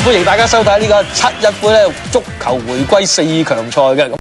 歡迎大家收睇呢個七一杯咧足球回歸4強賽嘅咁。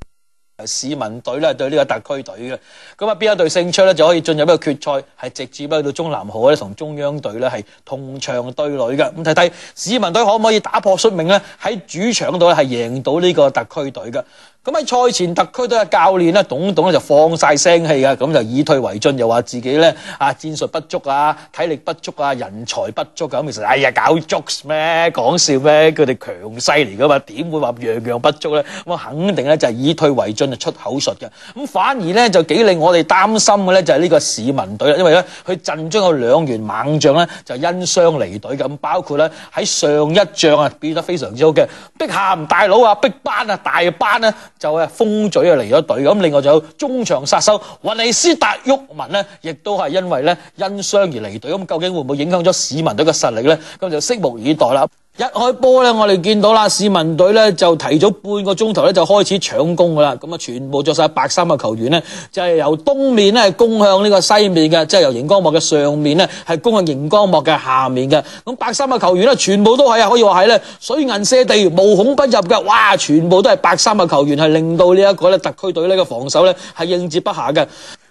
市民隊咧對呢個特區隊嘅，咁啊邊一隊勝出咧就可以進入呢個決賽，係直接去到中南海咧同中央隊咧係同場對壘嘅。咁睇睇市民隊可唔可以打破宿命咧，喺主場度咧係贏到呢個特區隊嘅。咁喺賽前特區隊嘅教練咧董咧就放晒聲氣嘅，咁就以退為進，又話自己咧戰術不足啊、體力不足啊、人才不足啊。咁其實哎呀搞 jokes 咩？講笑咩？佢哋強勢嚟噶嘛，點會話樣樣不足咧？咁肯定咧就係以退為進，就出口術嘅。咁反而咧就幾令我哋擔心嘅咧就係呢個市民隊啦，因為咧佢陣中有兩員猛將咧就因傷離隊嘅，咁包括咧喺上一仗表得非常之好嘅碧咸大佬啊、碧班啊、大班咧。就封嘴離咗隊，咁另外仲有中場殺手雲尼斯達沃文咧，亦都係因為咧因傷而離隊，咁究竟會唔會影響咗市民隊嘅實力咧？咁就拭目以待啦。一開波咧，我哋見到啦，市民隊咧就提早半個鐘頭咧就開始搶攻噶啦，咁啊全部着晒白衫嘅球員咧，就係由東面咧攻向呢個西面嘅，即係由熒光幕嘅上面咧係攻向熒光幕嘅下面嘅。咁白衫嘅球員咧，全部都係可以話係咧水銀瀉地，無孔不入嘅。哇，全部都係白衫嘅球員，係令到呢一個咧特區隊呢個防守咧係應接不暇嘅。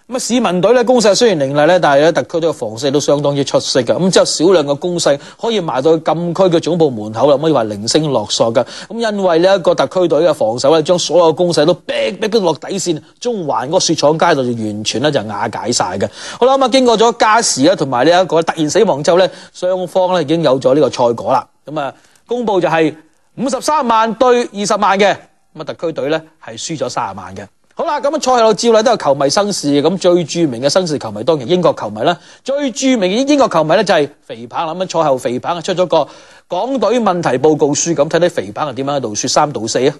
咁市民隊咧攻勢雖然凌厲咧，但係咧特區隊嘅防守都相當之出色嘅。咁之後少量嘅攻勢可以埋到去禁區嘅總部門口啦，可以話零星落索嘅。咁因為呢一個特區隊嘅防守咧，將所有攻勢都逼到落底線，中環嗰個雪廠街度就完全咧就瓦解晒嘅。好啦，咁經過咗加時啦，同埋呢一個突然死亡之後咧，雙方咧已經有咗呢個賽果啦。咁公佈就係53萬對20萬嘅，咁特區隊咧係輸咗30萬嘅。好啦，咁賽後照例都有球迷生事嘅，咁最著名嘅生事球迷當然英國球迷啦。最著名嘅英國球迷咧就係肥棒啦。咁賽後肥棒出咗個港隊問題報告書，咁睇睇肥棒係點樣喺度說3道4啊。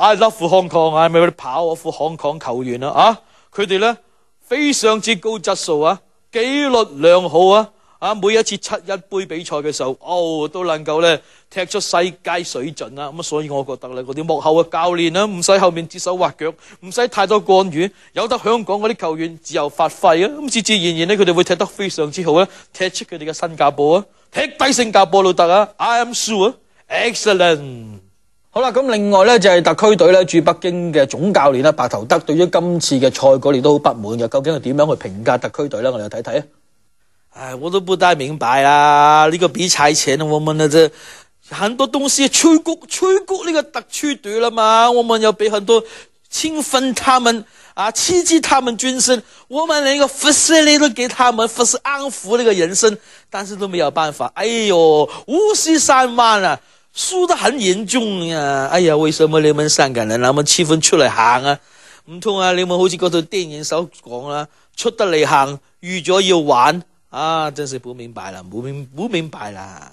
I love Hong Kong，I'm very powerful Hong Kong 球員啊，佢哋咧非常之高質素啊，紀律良好啊。每一次七一杯比賽嘅時候，都能夠咧踢出世界水準啦。咁所以我覺得咧，嗰啲幕後嘅教練啦，唔使後面指手畫腳，唔使太多干預，由得香港嗰啲球員自由發揮啊。咁自然咧，佢哋會踢得非常之好啊，踢出佢哋嘅新加坡啊，踢低新加坡都得啊。I am sure，excellent。好啦，咁另外咧就係特區隊咧駐北京嘅總教練啦，白頭德對於今次嘅賽果亦都好不滿嘅。究竟係點樣去評價特區隊咧？我哋睇睇啊。我都不太明白啦，呢個比賽前我們呢這很多東西吹谷呢個特區隊了嘛，我們要俾很多興奮他們刺激他們精神，我們連個服飾你都給他們，服飾安撫呢個人生，但是都沒有辦法。哎呦，53萬啊，輸得很嚴重呀！哎呀，為什麼你們香港人那麼氣憤出嚟行啊？唔通你們好似嗰套電影所講啦，出得嚟行預咗要玩。真是不明白了，不明白了。